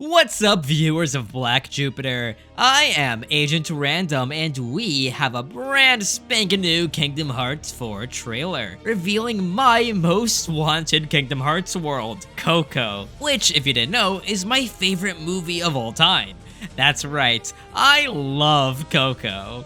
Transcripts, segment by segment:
What's up, viewers of BlackJupiter? I am Agent Random, and we have a brand spanking new Kingdom Hearts 4 trailer, revealing my most wanted Kingdom Hearts world, Coco, which, if you didn't know, is my favorite movie of all time. That's right, I love Coco.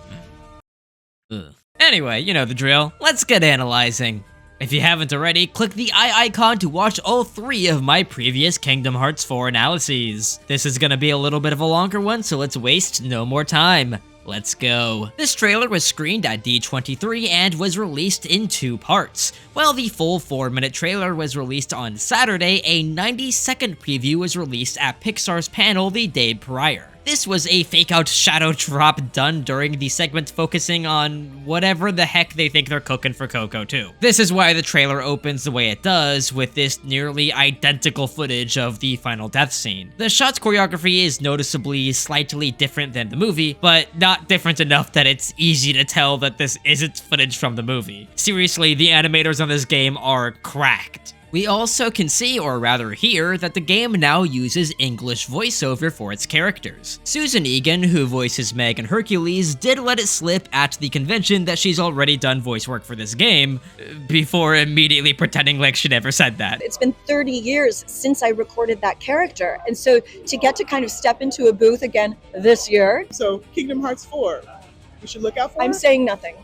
Ugh. Anyway, you know the drill, let's get analyzing. If you haven't already, click the eye icon to watch all 3 of my previous Kingdom Hearts 4 analyses. This is gonna be a little bit of a longer one, so let's waste no more time. Let's go. This trailer was screened at D23 and was released in 2 parts. While the full 4-minute trailer was released on Saturday, a 90-second preview was released at Pixar's panel the day prior. This was a fake-out shadow drop done during the segment focusing on whatever the heck they think they're cooking for Coco too. This is why the trailer opens the way it does, with this nearly identical footage of the final death scene. The shot's choreography is noticeably slightly different than the movie, but not different enough that it's easy to tell that this isn't footage from the movie. Seriously, the animators on this game are cracked. We also can see, or rather hear, that the game now uses English voiceover for its characters. Susan Egan, who voices Meg and Hercules, did let it slip at the convention that she's already done voice work for this game, before immediately pretending like she never said that. It's been 30 years since I recorded that character, and so to get to kind of step into a booth again this year. So Kingdom Hearts 4, we should look out for I'm it? saying nothing.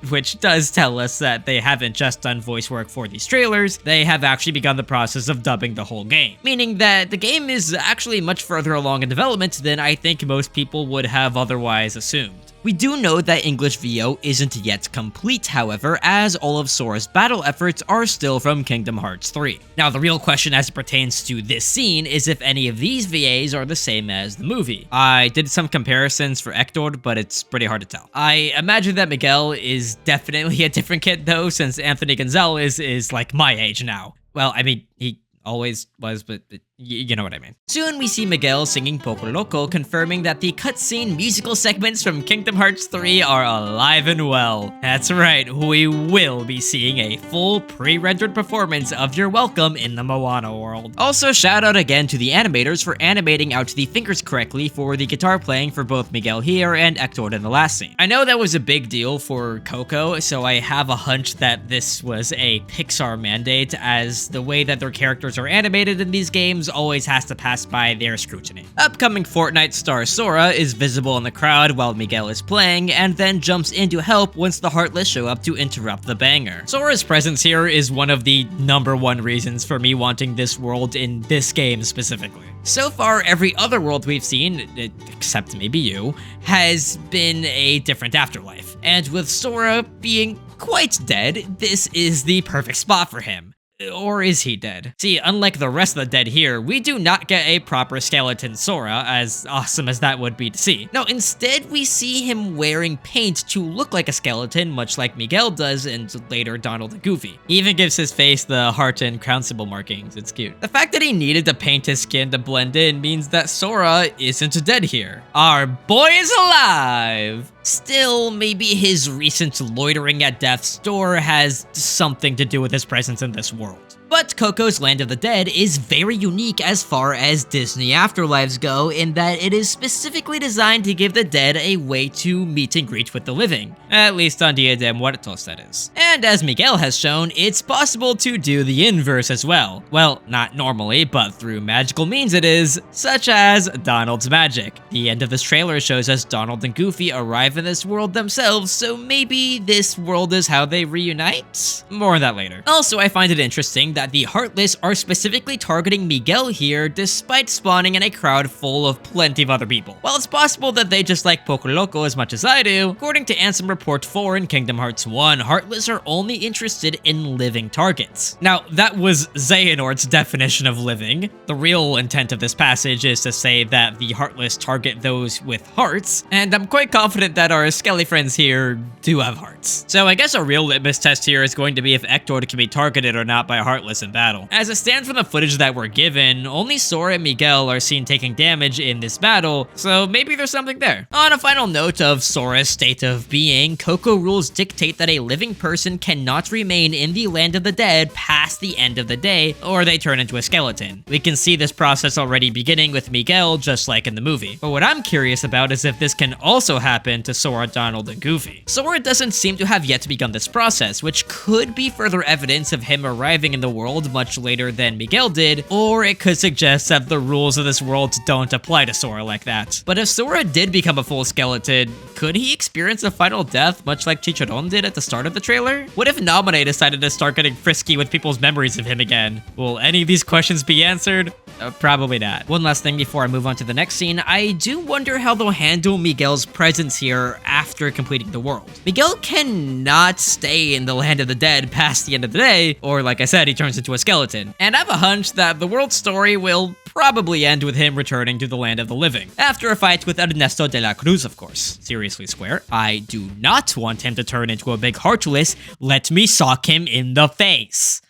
Which does tell us that they haven't just done voice work for these trailers, they have actually begun the process of dubbing the whole game. Meaning that the game is actually much further along in development than I think most people would have otherwise assumed. We do know that English VO isn't yet complete, however, as all of Sora's battle efforts are still from Kingdom Hearts 3. Now, the real question as it pertains to this scene is if any of these VAs are the same as the movie. I did some comparisons for Hector, but it's pretty hard to tell. I imagine that Miguel is definitely a different kid though, since Anthony Gonzalez is like my age now. Well, I mean, he always was, but you know what I mean. Soon we see Miguel singing Poco Loco, confirming that the cutscene musical segments from Kingdom Hearts 3 are alive and well. That's right, we will be seeing a full pre-rendered performance of Your Welcome in the Moana world. Also, shout out again to the animators for animating out the fingers correctly for the guitar playing for both Miguel here and Hector in the last scene. I know that was a big deal for Coco, so I have a hunch that this was a Pixar mandate, as the way that their characters are animated in these games always has to pass by their scrutiny. Upcoming Fortnite star Sora is visible in the crowd while Miguel is playing, and then jumps in to help once the Heartless show up to interrupt the banger. Sora's presence here is one of the #1 reasons for me wanting this world in this game specifically. So far, every other world we've seen, except maybe you, has been a different afterlife. And with Sora being quite dead, this is the perfect spot for him. Or is he dead? See, unlike the rest of the dead here, we do not get a proper skeleton Sora, as awesome as that would be to see. No, instead we see him wearing paint to look like a skeleton, much like Miguel does and later Donald and Goofy. He even gives his face the heart and crown symbol markings, it's cute. The fact that he needed to paint his skin to blend in means that Sora isn't dead here. Our boy is alive! Still, maybe his recent loitering at death's door has something to do with his presence in this world. But Coco's Land of the Dead is very unique as far as Disney afterlives go, in that it is specifically designed to give the dead a way to meet and greet with the living. At least on Dia de Muertos, that is. And as Miguel has shown, it's possible to do the inverse as well. Well, not normally, but through magical means it is, such as Donald's magic. The end of this trailer shows us Donald and Goofy arrive in this world themselves, so maybe this world is how they reunite? More on that later. Also, I find it interesting that the Heartless are specifically targeting Miguel here, despite spawning in a crowd full of plenty of other people. While it's possible that they just like Poco Loco as much as I do, according to Ansem Report 4 in Kingdom Hearts 1, Heartless are only interested in living targets. Now, that was Xehanort's definition of living. The real intent of this passage is to say that the Heartless target those with hearts, and I'm quite confident that our Skelly friends here do have hearts. So I guess a real litmus test here is going to be if Hector can be targeted or not by a Heartless heartless in battle. As it stands from the footage that we're given, only Sora and Miguel are seen taking damage in this battle, so maybe there's something there. On a final note of Sora's state of being, Coco rules dictate that a living person cannot remain in the land of the dead past the end of the day, or they turn into a skeleton. We can see this process already beginning with Miguel, just like in the movie. But what I'm curious about is if this can also happen to Sora, Donald, and Goofy. Sora doesn't seem to have yet begun this process, which could be further evidence of him arriving in the world much later than Miguel did, or it could suggest that the rules of this world don't apply to Sora like that. But if Sora did become a full skeleton, could he experience a final death much like Chicharron did at the start of the trailer? What if Naminé decided to start getting frisky with people's memories of him again? Will any of these questions be answered? Probably not. One last thing before I move on to the next scene, I do wonder how they'll handle Miguel's presence here after completing the world. Miguel cannot stay in the land of the dead past the end of the day, or like I said, he turns into a skeleton. And I have a hunch that the world story will probably end with him returning to the land of the living. After a fight with Ernesto de la Cruz, of course. Seriously, Square, I do not want him to turn into a big heartless. Let me sock him in the face.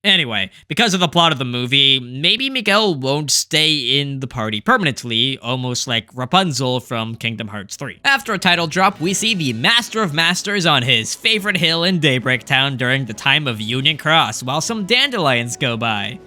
Anyway, because of the plot of the movie, maybe Miguel won't stay in the party permanently, almost like Rapunzel from Kingdom Hearts 3. After a title drop, we see the Master of Masters on his favorite hill in Daybreak Town during the time of Union Cross, while some dandelions go by.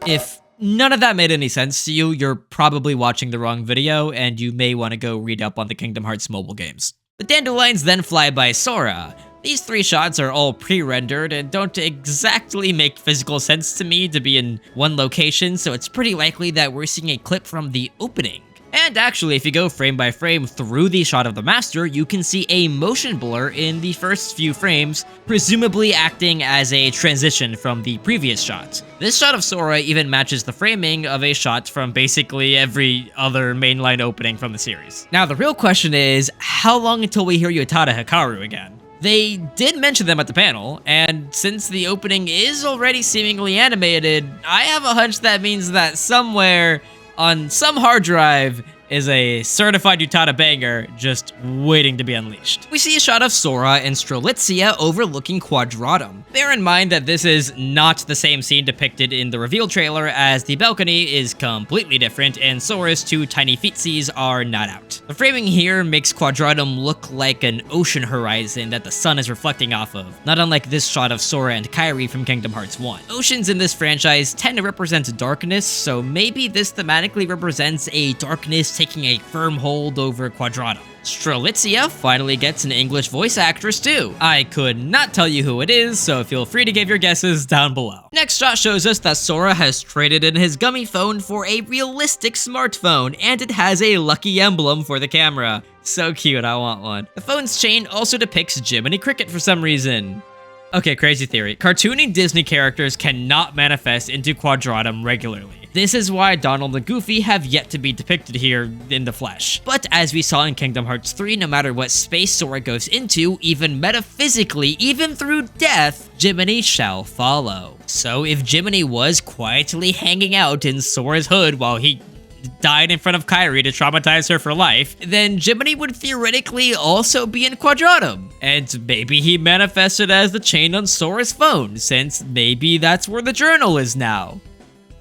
If none of that made any sense to you, you're probably watching the wrong video, and you may want to go read up on the Kingdom Hearts mobile games. The dandelions then fly by Sora. These 3 shots are all pre-rendered and don't exactly make physical sense to me to be in one location, so it's pretty likely that we're seeing a clip from the opening. And actually, if you go frame by frame through the shot of the Master, you can see a motion blur in the first few frames, presumably acting as a transition from the previous shot. This shot of Sora even matches the framing of a shot from basically every other mainline opening from the series. Now, the real question is, how long until we hear Utada Hikaru again? They did mention them at the panel, and since the opening is already seemingly animated, I have a hunch that means that somewhere on some hard drive is a certified Utada banger just waiting to be unleashed. We see a shot of Sora and Strelitzia overlooking Quadratum. Bear in mind that this is not the same scene depicted in the reveal trailer, as the balcony is completely different and Sora's 2 tiny feetsies are not out. The framing here makes Quadratum look like an ocean horizon that the sun is reflecting off of, not unlike this shot of Sora and Kairi from Kingdom Hearts 1. Oceans in this franchise tend to represent darkness, so maybe this thematically represents a darkness taking a firm hold over Quadratum. Strelitzia finally gets an English voice actress too. I could not tell you who it is, so feel free to give your guesses down below. Next shot shows us that Sora has traded in his gummy phone for a realistic smartphone, and it has a lucky emblem for the camera. So cute, I want one. The phone's chain also depicts Jiminy Cricket for some reason. Okay, crazy theory. Cartoony Disney characters cannot manifest into Quadratum regularly. This is why Donald and Goofy have yet to be depicted here in the flesh. But as we saw in Kingdom Hearts 3, no matter what space Sora goes into, even metaphysically, even through death, Jiminy shall follow. So if Jiminy was quietly hanging out in Sora's hood while he died in front of Kairi to traumatize her for life, then Jiminy would theoretically also be in Quadratum. And maybe he manifested as the chain on Sora's phone, since maybe that's where the journal is now.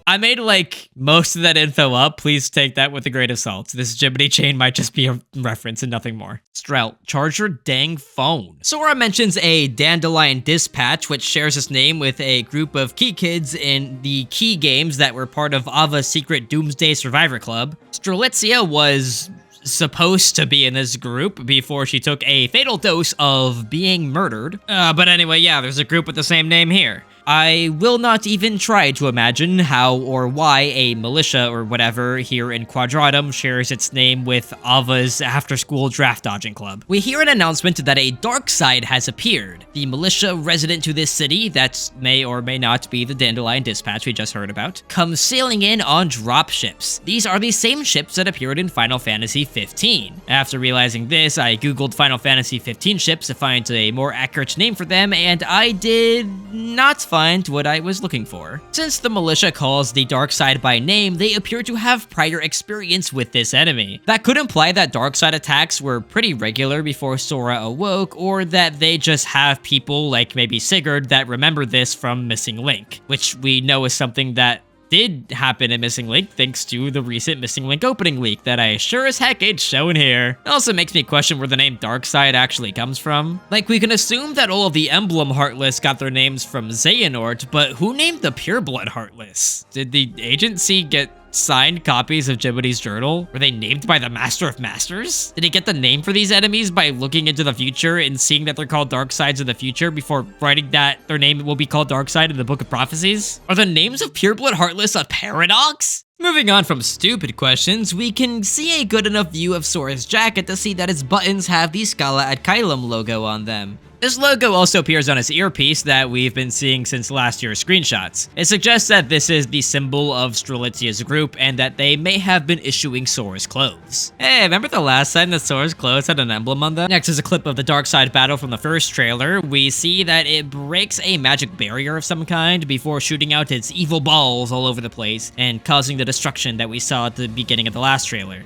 I made like most of that info up. Please take that with a grain of salt. This Jiminy chain might just be a reference and nothing more. Strel, charge your dang phone. Sora mentions a dandelion dispatch, which shares its name with a group of key kids in the key games that were part of Ava's secret Doomsday Survivor Club. Strelitzia was supposed to be in this group before she took a fatal dose of being murdered. But anyway, yeah, there's a group with the same name here. I will not even try to imagine how or why a militia or whatever here in Quadratum shares its name with Ava's after-school draft dodging club. We hear an announcement that a dark side has appeared. The militia resident to this city, that may or may not be the Dandelion Dispatch we just heard about, comes sailing in on drop ships. These are the same ships that appeared in Final Fantasy 15. After realizing this, I googled Final Fantasy 15 ships to find a more accurate name for them, and I did not find what I was looking for. Since the militia calls the Darkseid by name, they appear to have prior experience with this enemy. That could imply that Darkseid attacks were pretty regular before Sora awoke, or that they just have people like maybe Sigurd that remember this from Missing Link, which we know is something that did happen in Missing Link thanks to the recent Missing Link opening leak that I sure as heck ain't shown here. It also makes me question where the name Darkseid actually comes from. Like, we can assume that all of the Emblem Heartless got their names from Xehanort, but who named the Pureblood Heartless? Did the agency get signed copies of Jibity's journal? Were they named by the Master of Masters? Did he get the name for these enemies by looking into the future and seeing that they're called Darksides in the future before writing that their name will be called Darkseid in the Book of Prophecies? Are the names of Pureblood Heartless a paradox? Moving on from stupid questions, we can see a good enough view of Sora's jacket to see that its buttons have the Scala ad Caelum logo on them. This logo also appears on his earpiece that we've been seeing since last year's screenshots. It suggests that this is the symbol of Strelitzia's group and that they may have been issuing Sora's clothes. Hey, remember the last time that Sora's clothes had an emblem on them? Next is a clip of the Darkseid battle from the first trailer. We see that it breaks a magic barrier of some kind before shooting out its evil balls all over the place and causing the destruction that we saw at the beginning of the last trailer.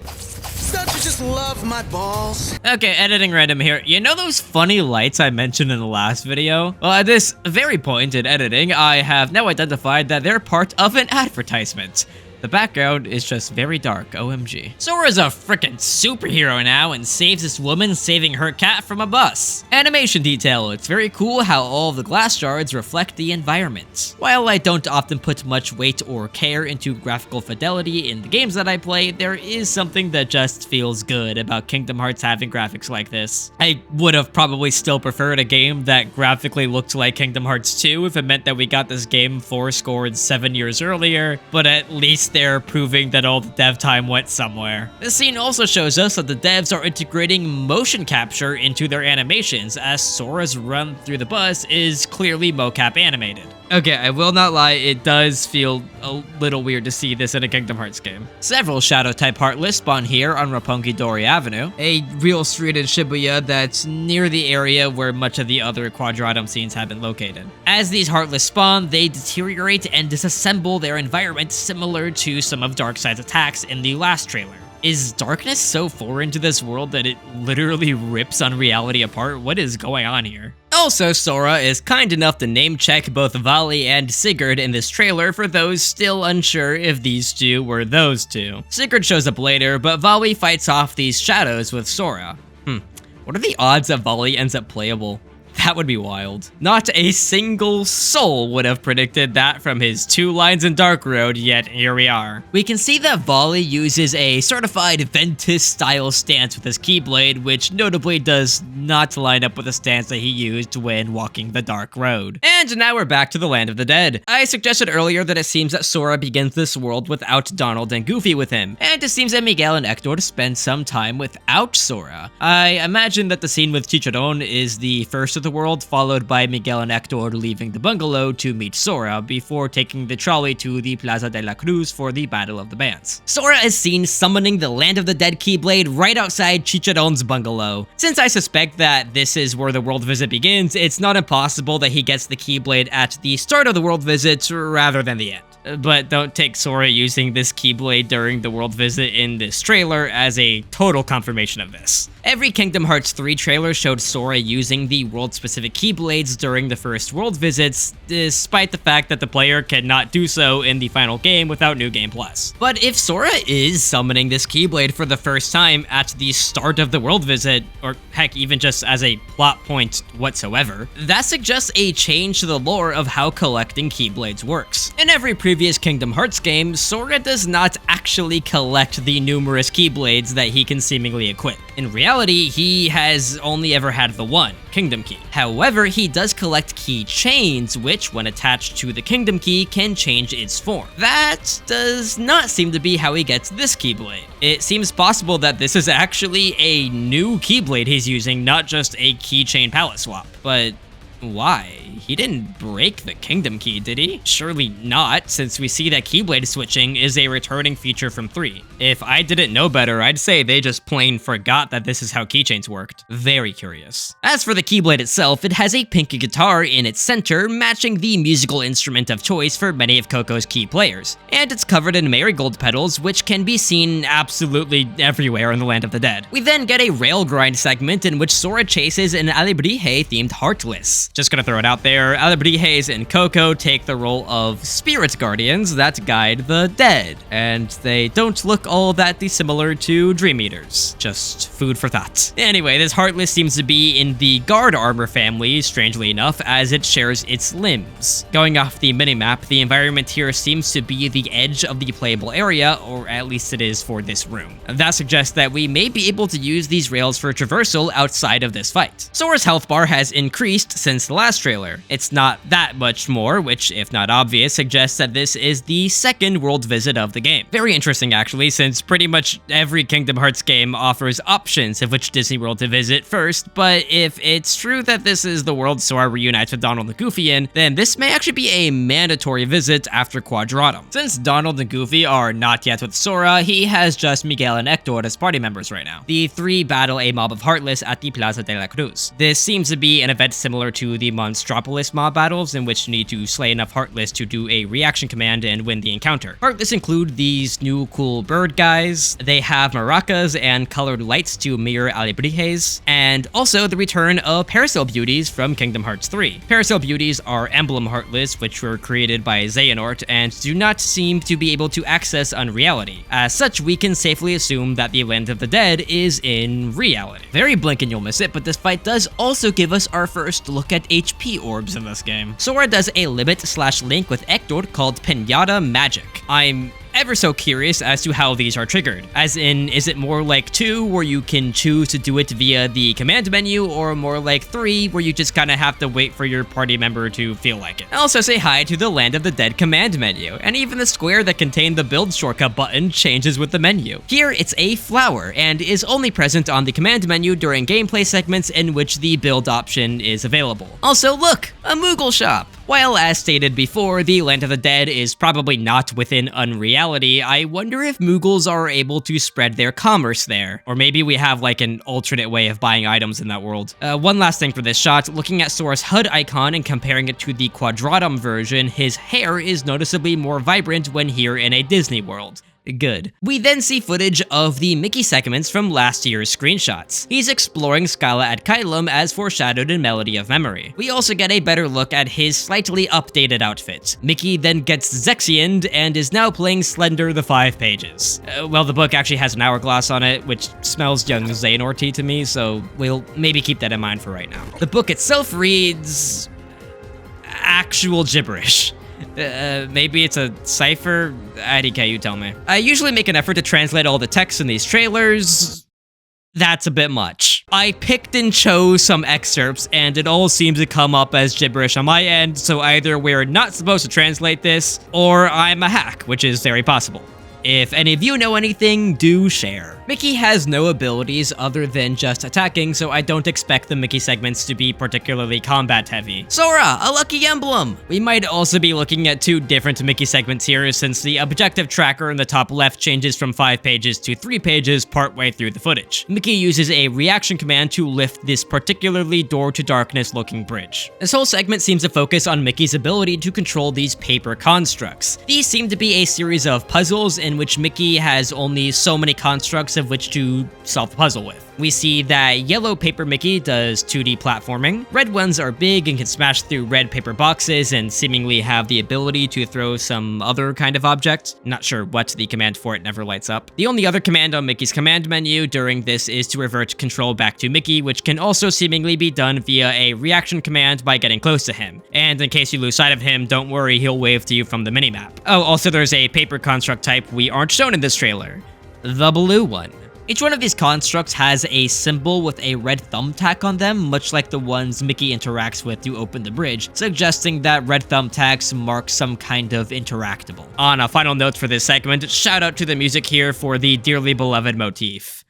Don't you just love my balls? Okay, editing random here. You know those funny lights I mentioned in the last video? Well, at this very point in editing, I have now identified that they're part of an advertisement. The background is just very dark, OMG. Sora's a frickin' superhero now and saves this woman saving her cat from a bus. Animation detail, it's very cool how all of the glass shards reflect the environment. While I don't often put much weight or care into graphical fidelity in the games that I play, there is something that just feels good about Kingdom Hearts having graphics like this. I would have probably still preferred a game that graphically looked like Kingdom Hearts 2 if it meant that we got this game 7 years earlier, but at least they're proving that all the dev time went somewhere. This scene also shows us that the devs are integrating motion capture into their animations, as Sora's run through the bus is clearly mocap animated. Okay, I will not lie, it does feel a little weird to see this in a Kingdom Hearts game. Several Shadow-type Heartless spawn here on Roppongi Dori Avenue, a real street in Shibuya that's near the area where much of the other Quadratum scenes have been located. As these Heartless spawn, they deteriorate and disassemble their environment similar to some of Darkseid's attacks in the last trailer. Is darkness so foreign to this world that it literally rips Unreality apart? What is going on here? Also, Sora is kind enough to name-check both Vali and Sigurd in this trailer for those still unsure if these two were those two. Sigurd shows up later, but Vali fights off these shadows with Sora. What are the odds that Vali ends up playable? That would be wild. Not a single soul would have predicted that from his 2 lines in Dark Road, yet here we are. We can see that Vali uses a certified Ventus-style stance with his Keyblade, which notably does not line up with the stance that he used when walking the Dark Road. And now we're back to the Land of the Dead. I suggested earlier that it seems that Sora begins this world without Donald and Goofy with him, and it seems that Miguel and Hector spend some time without Sora. I imagine that the scene with Chicharron is the first of the world, followed by Miguel and Hector leaving the bungalow to meet Sora before taking the trolley to the Plaza de la Cruz for the Battle of the Bands. Sora is seen summoning the Land of the Dead Keyblade right outside Chicharron's bungalow. Since I suspect that this is where the world visit begins, it's not impossible that he gets the Keyblade at the start of the world visit rather than the end. But don't take Sora using this Keyblade during the world visit in this trailer as a total confirmation of this. Every Kingdom Hearts 3 trailer showed Sora using the world-specific Keyblades during the first world visits, despite the fact that the player cannot do so in the final game without New Game Plus. But if Sora is summoning this Keyblade for the first time at the start of the world visit, or heck, even just as a plot point whatsoever, that suggests a change to the lore of how collecting Keyblades works. In every previous Kingdom Hearts game, Sora does not actually collect the numerous Keyblades that he can seemingly equip. In reality, he has only ever had the one, Kingdom Key. However, he does collect keychains, which, when attached to the Kingdom Key, can change its form. That does not seem to be how he gets this Keyblade. It seems possible that this is actually a new Keyblade he's using, not just a keychain palette swap. But why? he didn't break the kingdom key, did he? Surely not, since we see that keyblade switching is a returning feature from 3. If I didn't know better, I'd say they just plain forgot that this is how keychains worked. Very curious. As for the keyblade itself, it has a pink guitar in its center, matching the musical instrument of choice for many of Coco's key players. And it's covered in marigold petals, which can be seen absolutely everywhere in the Land of the Dead. We then get a rail grind segment in which Sora chases an Alebrije-themed Heartless. Just gonna throw it out there, Alebrijes and Coco take the role of spirit guardians that guide the dead, and they don't look all that dissimilar to Dream Eaters. Just food for thought. Anyway, this Heartless seems to be in the guard armor family, strangely enough, as it shares its limbs. Going off the minimap, the environment here seems to be the edge of the playable area, or at least it is for this room. That suggests that we may be able to use these rails for traversal outside of this fight. Sora's health bar has increased since the last trailer. It's not that much more, which, if not obvious, suggests that this is the second world visit of the game. Very interesting, actually, since pretty much every Kingdom Hearts game offers options of which Disney World to visit first, but if it's true that this is the world Sora reunites with Donald and Goofy in, then this may actually be a mandatory visit after Quadratum. Since Donald and Goofy are not yet with Sora, he has just Miguel and Hector as party members right now. The three battle a mob of Heartless at the Plaza de la Cruz. This seems to be an event similar to the Monstropolis mob battles, in which you need to slay enough Heartless to do a reaction command and win the encounter. Heartless include these new cool bird guys, they have maracas and colored lights to mirror Alebrijes, and also the return of Parasail Beauties from Kingdom Hearts 3. Parasail Beauties are Emblem Heartless, which were created by Xehanort and do not seem to be able to access Unreality. As such, we can safely assume that the Land of the Dead is in reality. Very blink and you'll miss it, but this fight does also give us our first look at HP orbs in this game. Sora does a limit/link with Hector called Pinata Magic. I'm ever so curious as to how these are triggered. As in, is it more like 2, where you can choose to do it via the command menu, or more like 3, where you just kind of have to wait for your party member to feel like it? I also say hi to the Land of the Dead command menu, and even the square that contained the build shortcut button changes with the menu. Here, it's a flower, and is only present on the command menu during gameplay segments in which the build option is available. Also, look! A Moogle shop! While, as stated before, the Land of the Dead is probably not within Unreality, I wonder if Moogles are able to spread their commerce there. Or maybe we have like an alternate way of buying items in that world. One last thing for this shot, looking at Sora's HUD icon and comparing it to the Quadratum version, his hair is noticeably more vibrant when here in a Disney world. Good. We then see footage of the Mickey segments from last year's screenshots. He's exploring Scala ad Caelum as foreshadowed in Melody of Memory. We also get a better look at his slightly updated outfit. Mickey then gets Zexioned and is now playing Slender the 5 pages. Well, the book actually has an hourglass on it, which smells young Xehanort to me, so we'll maybe keep that in mind for right now. The book itself reads actual gibberish. Maybe it's a cipher? IDK, you tell me. I usually make an effort to translate all the text in these trailers. That's a bit much. I picked and chose some excerpts, and it all seems to come up as gibberish on my end, so either we're not supposed to translate this, or I'm a hack, which is very possible. If any of you know anything, do share. Mickey has no abilities other than just attacking, so I don't expect the Mickey segments to be particularly combat heavy. Sora, a lucky emblem! We might also be looking at 2 different Mickey segments here, since the objective tracker in the top left changes from 5 pages to 3 pages partway through the footage. Mickey uses a reaction command to lift this particularly Door to Darkness looking bridge. This whole segment seems to focus on Mickey's ability to control these paper constructs. These seem to be a series of puzzles in which Mickey has only so many constructs of which to solve the puzzle with. We see that yellow paper Mickey does 2D platforming, red ones are big and can smash through red paper boxes and seemingly have the ability to throw some other kind of object. Not sure what the command for it never lights up. The only other command on Mickey's command menu during this is to revert control back to Mickey, which can also seemingly be done via a reaction command by getting close to him. And in case you lose sight of him, don't worry, he'll wave to you from the minimap. Oh, also there's a paper construct type we aren't shown in this trailer. The blue one. Each one of these constructs has a symbol with a red thumbtack on them, much like the ones Mickey interacts with to open the bridge, suggesting that red thumbtacks mark some kind of interactable. On a final note for this segment, shout out to the music here for the dearly beloved motif.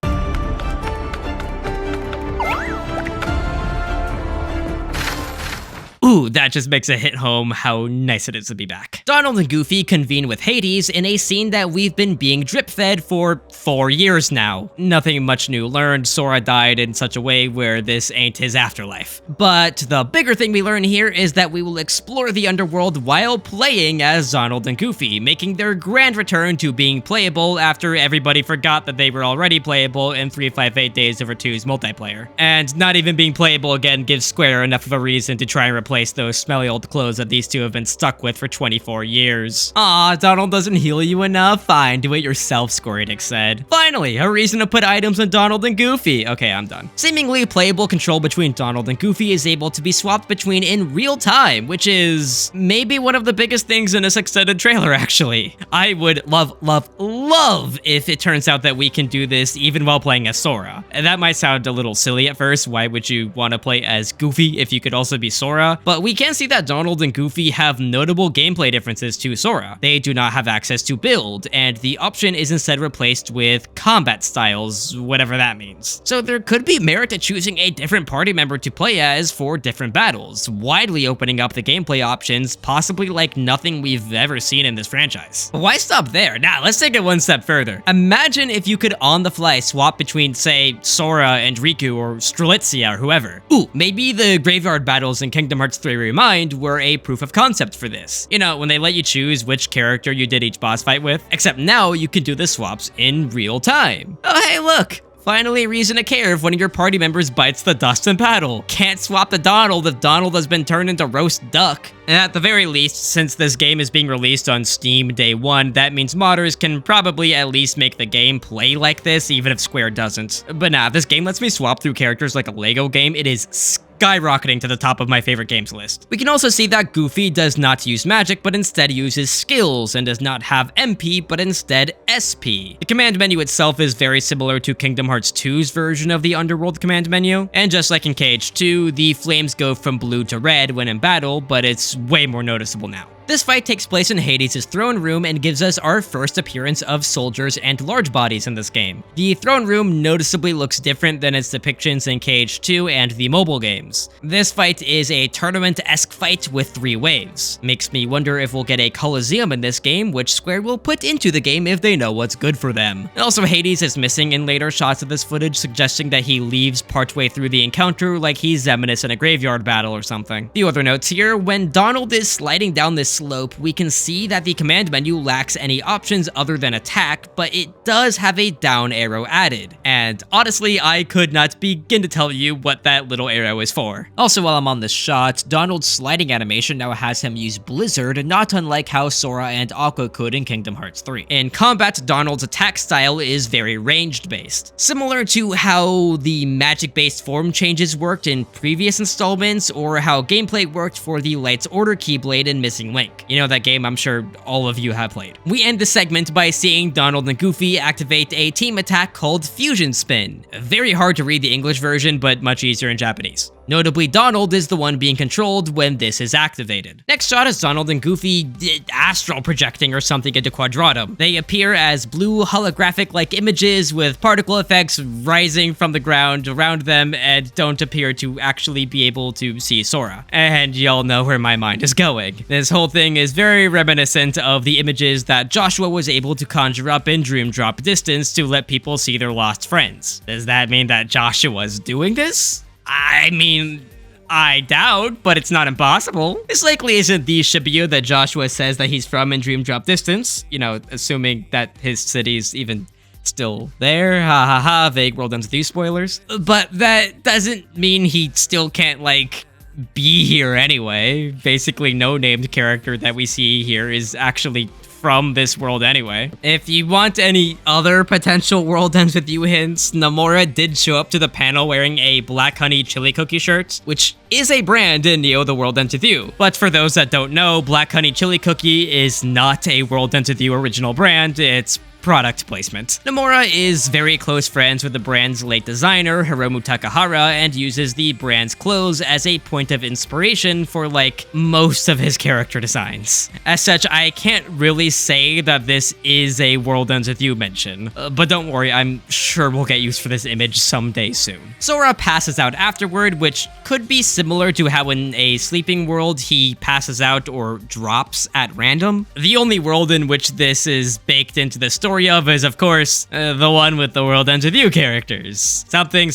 Ooh, that just makes it hit home how nice it is to be back. Donald and Goofy convene with Hades in a scene that we've been being drip-fed for 4 years now. Nothing much new learned. Sora died in such a way where this ain't his afterlife. But the bigger thing we learn here is that we will explore the underworld while playing as Donald and Goofy, making their grand return to being playable after everybody forgot that they were already playable in 358 Days Over 2's multiplayer. And not even being playable again gives Square enough of a reason to try and replace those smelly old clothes that these two have been stuck with for 24 years. Aw, Donald doesn't heal you enough? Fine, do it yourself, Squaredix said. Finally, a reason to put items in Donald and Goofy. Okay, I'm done. Seemingly playable control between Donald and Goofy is able to be swapped between in real time, which is maybe one of the biggest things in this extended trailer, actually. I would love if it turns out that we can do this even while playing as Sora. And that might sound a little silly at first. Why would you want to play as Goofy if you could also be Sora? But we can see that Donald and Goofy have notable gameplay differences to Sora. They do not have access to build, and the option is instead replaced with combat styles, whatever that means. So there could be merit to choosing a different party member to play as for different battles, widely opening up the gameplay options, possibly like nothing we've ever seen in this franchise. But why stop there? Nah, let's take it one step further. Imagine if you could on the fly swap between, say, Sora and Riku or Strelitzia or whoever. Ooh, maybe the graveyard battles in Kingdom Hearts 3 Remind were a proof of concept for this. You know, when they let you choose which character you did each boss fight with, except now you can do the swaps in real time. Oh, hey, look! Finally a reason to care if one of your party members bites the dust in battle. Can't swap the Donald if Donald has been turned into roast duck. And at the very least, since this game is being released on Steam day 1, that means modders can probably at least make the game play like this, even if Square doesn't. But nah, if this game lets me swap through characters like a Lego game, it is skyrocketing to the top of my favorite games list. We can also see that Goofy does not use magic, but instead uses skills, and does not have MP, but instead SP. The command menu itself is very similar to Kingdom Hearts 2's version of the Underworld command menu, and just like in KH2, the flames go from blue to red when in battle, but it's way more noticeable now. This fight takes place in Hades' throne room and gives us our first appearance of soldiers and large bodies in this game. The throne room noticeably looks different than its depictions in KH2 and the mobile games. This fight is a tournament-esque fight with 3 waves. Makes me wonder if we'll get a Coliseum in this game, which Square will put into the game if they know what's good for them. Also, Hades is missing in later shots of this footage, suggesting that he leaves partway through the encounter like he's Xemnas in a graveyard battle or something. Few other notes here: when Donald is sliding down this slope, we can see that the command menu lacks any options other than attack, but it does have a down arrow added. And honestly, I could not begin to tell you what that little arrow is for. Also, while I'm on this shot, Donald's sliding animation now has him use Blizzard, not unlike how Sora and Aqua could in Kingdom Hearts 3. In combat, Donald's attack style is very ranged based, similar to how the magic-based form changes worked in previous installments, or how gameplay worked for the Light's Order Keyblade in Missing Link. You know that game I'm sure all of you have played. We end the segment by seeing Donald and Goofy activate a team attack called Fusion Spin. Very hard to read the English version, but much easier in Japanese. Notably, Donald is the one being controlled when this is activated. Next shot is Donald and Goofy astral projecting or something into Quadratum. They appear as blue holographic-like images with particle effects rising from the ground around them and don't appear to actually be able to see Sora. And y'all know where my mind is going. This whole thing is very reminiscent of the images that Joshua was able to conjure up in Dream Drop Distance to let people see their lost friends. Does that mean that Joshua's doing this? I mean, I doubt, but it's not impossible. This likely isn't the Shibuya that Joshua says that he's from in Dream Drop Distance, you know, assuming that his city's even still there. Ha ha ha, vague World Ends with You spoilers. But that doesn't mean he still can't, like, be here anyway. Basically, no named character that we see here is actually from this world anyway. If you want any other potential World Ends With You hints, Nomura did show up to the panel wearing a Black Honey Chili Cookie shirt, which is a brand in Neo The World Ends With You. But for those that don't know, Black Honey Chili Cookie is not a World Ends With You original brand. It's product placement. Nomura is very close friends with the brand's late designer, Hiromu Takahara, and uses the brand's clothes as a point of inspiration for, like, most of his character designs. As such, I can't really say that this is a World Ends With You mention, but don't worry, I'm sure we'll get used for this image someday soon. Sora passes out afterward, which could be similar to how in a sleeping world he passes out or drops at random. The only world in which this is baked into the story of is, of course, the one with the World Ends With You characters. Something,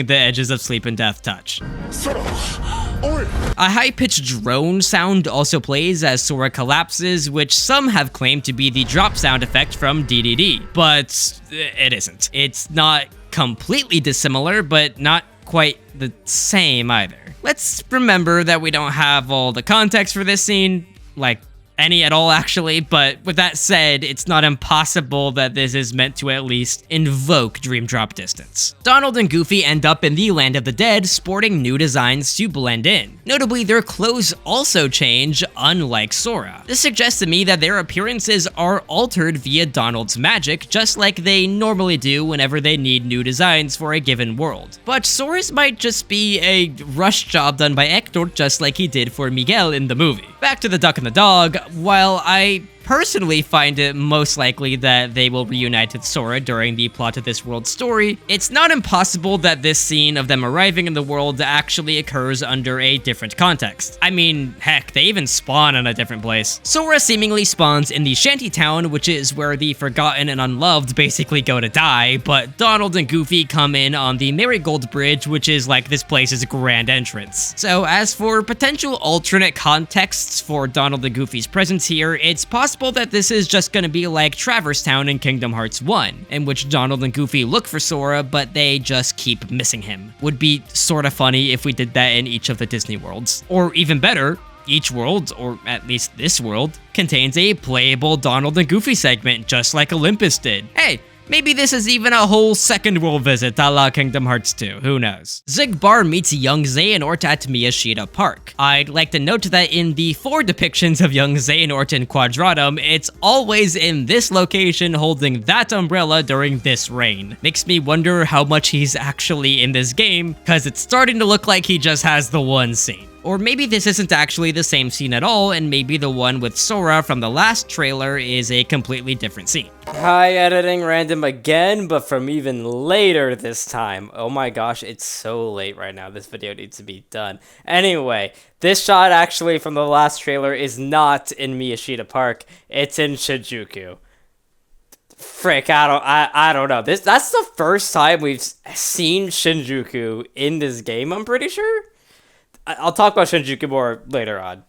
the edges of sleep and death touch. A high-pitched drone sound also plays as Sora collapses, which some have claimed to be the drop sound effect from DDD, but it isn't. It's not completely dissimilar, but not quite the same either. Let's remember that we don't have all the context for this scene, like any at all actually, but with that said, it's not impossible that this is meant to at least invoke dream drop distance. Donald and Goofy end up in the land of the dead, sporting new designs to blend in. Notably, their clothes also change, unlike Sora. This suggests to me that their appearances are altered via Donald's magic, just like they normally do whenever they need new designs for a given world. But Sora's might just be a rush job done by Hector, just like he did for Miguel in the movie. Back to the duck and the dog. While I personally find it most likely that they will reunite with Sora during the plot of this world's story, it's not impossible that this scene of them arriving in the world actually occurs under a different context. I mean, heck, they even spawn in a different place. Sora seemingly spawns in the shantytown, which is where the forgotten and unloved basically go to die, but Donald and Goofy come in on the Marigold Bridge, which is like this place's grand entrance. So as for potential alternate contexts for Donald and Goofy's presence here, it's possible that this is just gonna be like Traverse Town in Kingdom Hearts 1, in which Donald and Goofy look for Sora, but they just keep missing him. Would be sorta funny if we did that in each of the Disney worlds. Or even better, each world, or at least this world, contains a playable Donald and Goofy segment, just like Olympus did. Hey, maybe this is even a whole second world visit a la Kingdom Hearts 2, who knows. Xigbar meets young Xehanort at Miyashita Park. I'd like to note that in the 4 depictions of young Xehanort in Quadratum, it's always in this location holding that umbrella during this reign. Makes me wonder how much he's actually in this game, cause it's starting to look like he just has the one scene. Or maybe this isn't actually the same scene at all, and maybe the one with Sora from the last trailer is a completely different scene. Hi, editing random again, but from even later this time. Oh my gosh, it's so late right now. This video needs to be done. Anyway, this shot actually from the last trailer is not in Miyashita Park. It's in Shinjuku. Frick, I don't know. That's the first time we've seen Shinjuku in this game, I'm pretty sure. I'll talk about Shinjuku more later on.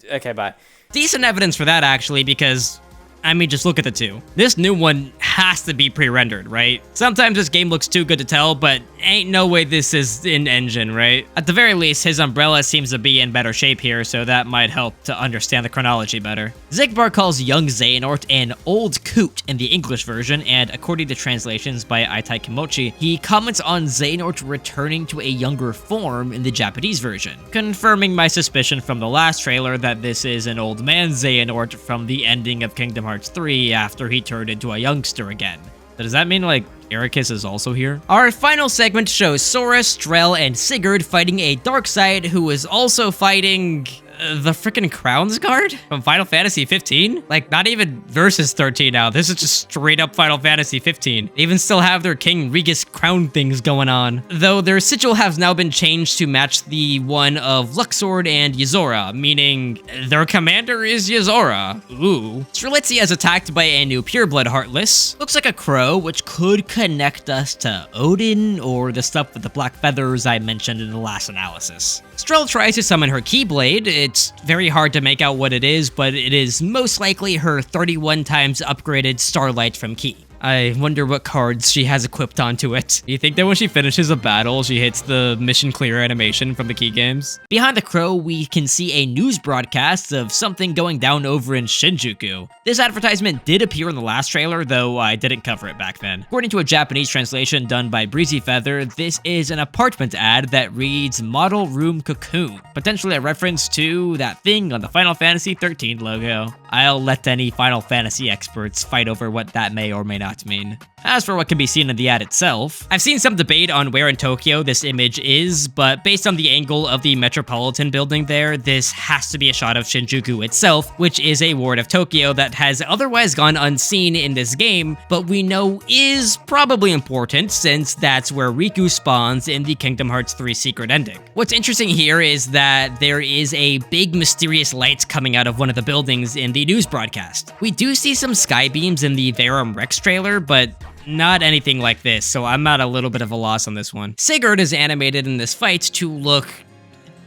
Okay, bye. Decent evidence for that, actually, because, I mean, just look at the two. This new one has to be pre-rendered, right? Sometimes this game looks too good to tell, but ain't no way this is in engine, right? At the very least, his umbrella seems to be in better shape here, so that might help to understand the chronology better. Xigbar calls young Xehanort an old coot in the English version, and according to translations by Aitai Kimochi, he comments on Xehanort returning to a younger form in the Japanese version, confirming my suspicion from the last trailer that this is an old man Xehanort from the ending of Kingdom Hearts 3 after he turned into a youngster again. Does that mean, like, Ericus is also here? Our final segment shows Sora, Strel, and Sigurd fighting a Darkseid who is also fighting the frickin' Crowns Guard from Final Fantasy 15? Like, not even Versus 13 now. This is just straight up Final Fantasy 15. They even still have their King Regis crown things going on. Though their sigil has now been changed to match the one of Luxord and Yzora, meaning their commander is Yzora. Ooh. Strelitzia is attacked by a new pureblood Heartless. Looks like a crow, which could connect us to Odin or the stuff with the black feathers I mentioned in the last analysis. Strel tries to summon her Keyblade. It's very hard to make out what it is, but it is most likely her 31 times upgraded Starlight from Key. I wonder what cards she has equipped onto it. You think that when she finishes a battle, she hits the mission clear animation from the key games? Behind the crow, we can see a news broadcast of something going down over in Shinjuku. This advertisement did appear in the last trailer, though I didn't cover it back then. According to a Japanese translation done by Breezy Feather, this is an apartment ad that reads Model Room Cocoon, potentially a reference to that thing on the Final Fantasy XIII logo. I'll let any Final Fantasy experts fight over what that may or may not mean. As for what can be seen in the ad itself, I've seen some debate on where in Tokyo this image is, but based on the angle of the Metropolitan building there, this has to be a shot of Shinjuku itself, which is a ward of Tokyo that has otherwise gone unseen in this game, but we know is probably important since that's where Riku spawns in the Kingdom Hearts 3 secret ending. What's interesting here is that there is a big mysterious light coming out of one of the buildings in the news broadcast. We do see some sky beams in the Verum Rex trailer, but not anything like this, so I'm at a little bit of a loss on this one. Sigurd is animated in this fight to look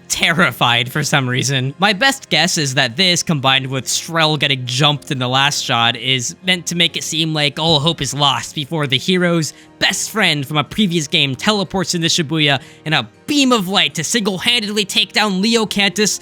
terrified for some reason. My best guess is that this, combined with Strel getting jumped in the last shot, is meant to make it seem like all hope is lost before the hero's best friend from a previous game teleports into Shibuya in a beam of light to single-handedly take down Leo Cantus.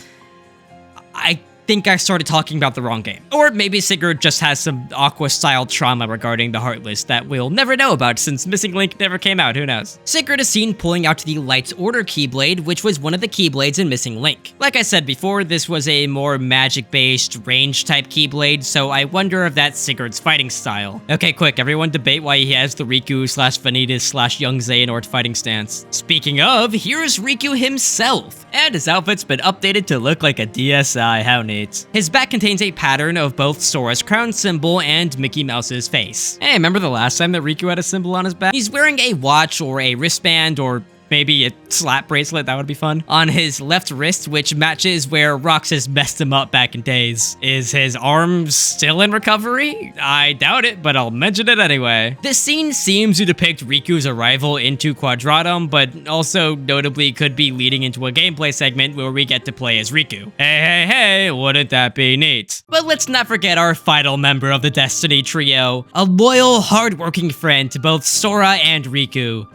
I think I started talking about the wrong game. Or maybe Sigurd just has some Aqua-style trauma regarding the Heartless that we'll never know about since Missing Link never came out, who knows. Sigurd is seen pulling out the Light's Order Keyblade, which was one of the Keyblades in Missing Link. Like I said before, this was a more magic-based, range-type Keyblade, so I wonder if that's Sigurd's fighting style. Okay, quick, everyone debate why he has the Riku/Vanitas/Young Xehanort fighting stance. Speaking of, here's Riku himself, and his outfit's been updated to look like a DSi, how neat. His back contains a pattern of both Sora's crown symbol and Mickey Mouse's face. Hey, remember the last time that Riku had a symbol on his back? He's wearing a watch or a wristband or maybe a slap bracelet, that would be fun, on his left wrist, which matches where Roxas messed him up back in days. Is his arm still in recovery? I doubt it, but I'll mention it anyway. This scene seems to depict Riku's arrival into Quadratum, but also notably could be leading into a gameplay segment where we get to play as Riku. Hey, wouldn't that be neat? But let's not forget our final member of the Destiny trio, a loyal, hardworking friend to both Sora and Riku.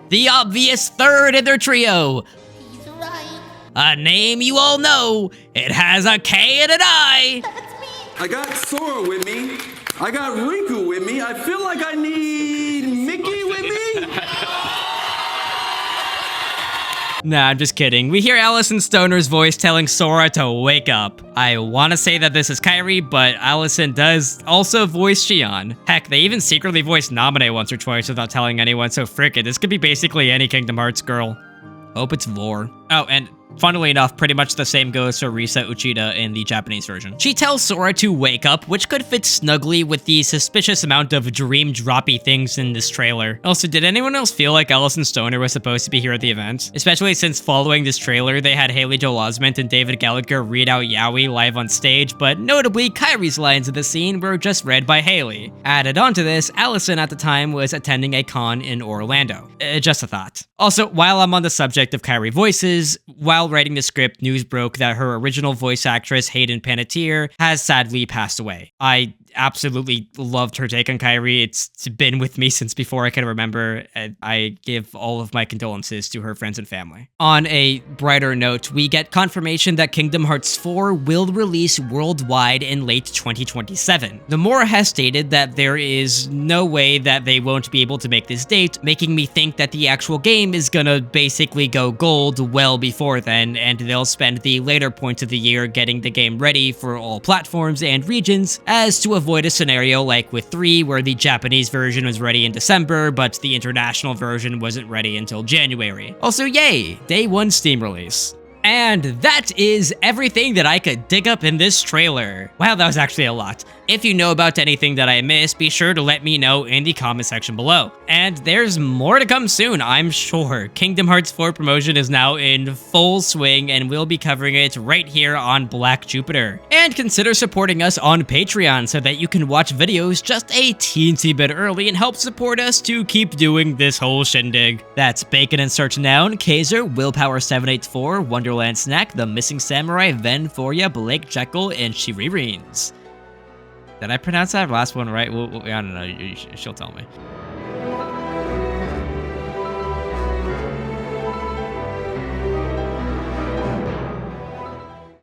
The obvious third in their trio. He's right. A name you all know. It has a K and an I. That's me. I got Sora with me. I got Riku with me. I feel like I need Mickey with me. Nah, I'm just kidding. We hear Allison Stoner's voice telling Sora to wake up. I want to say that this is Kairi, but Allison does also voice Xion. Heck, they even secretly voiced Naminé once or twice without telling anyone, so frick it. This could be basically any Kingdom Hearts girl. Hope it's Vor. Oh, and funnily enough, pretty much the same goes for Risa Uchida in the Japanese version. She tells Sora to wake up, which could fit snugly with the suspicious amount of dream droppy things in this trailer. Also, did anyone else feel like Allison Stoner was supposed to be here at the event? Especially since following this trailer, they had Haley Joel Osment and David Gallagher read out Yaoi live on stage, but notably, Kairi's lines of the scene were just read by Haley. Added onto this, Allison at the time was attending a con in Orlando. Just a thought. Also, while I'm on the subject of Kairi voices, while writing the script, news broke that her original voice actress, Hayden Panettiere, has sadly passed away. I absolutely loved her take on Kairi. It's been with me since before I can remember, and I give all of my condolences to her friends and family. On a brighter note, we get confirmation that Kingdom Hearts 4 will release worldwide in late 2027. Nomura has stated that there is no way that they won't be able to make this date, making me think that the actual game is gonna basically go gold well before then, and they'll spend the later points of the year getting the game ready for all platforms and regions, as to avoid a scenario like with 3 where the Japanese version was ready in December, but the international version wasn't ready until January. Also, yay! Day 1 Steam release. And that is everything that I could dig up in this trailer. Wow, that was actually a lot. If you know about anything that I missed, be sure to let me know in the comment section below. And there's more to come soon, I'm sure. Kingdom Hearts 4 promotion is now in full swing, and we'll be covering it right here on BlackJupiter. And consider supporting us on Patreon so that you can watch videos just a teensy bit early and help support us to keep doing this whole shindig. That's Bacon and Search Noun, Kaiser, Willpower 784, Wonderland Snack, The Missing Samurai, Ven Forya, Blake Jekyll, and Shirireens. Did I pronounce that last one right? I don't know. She'll tell me.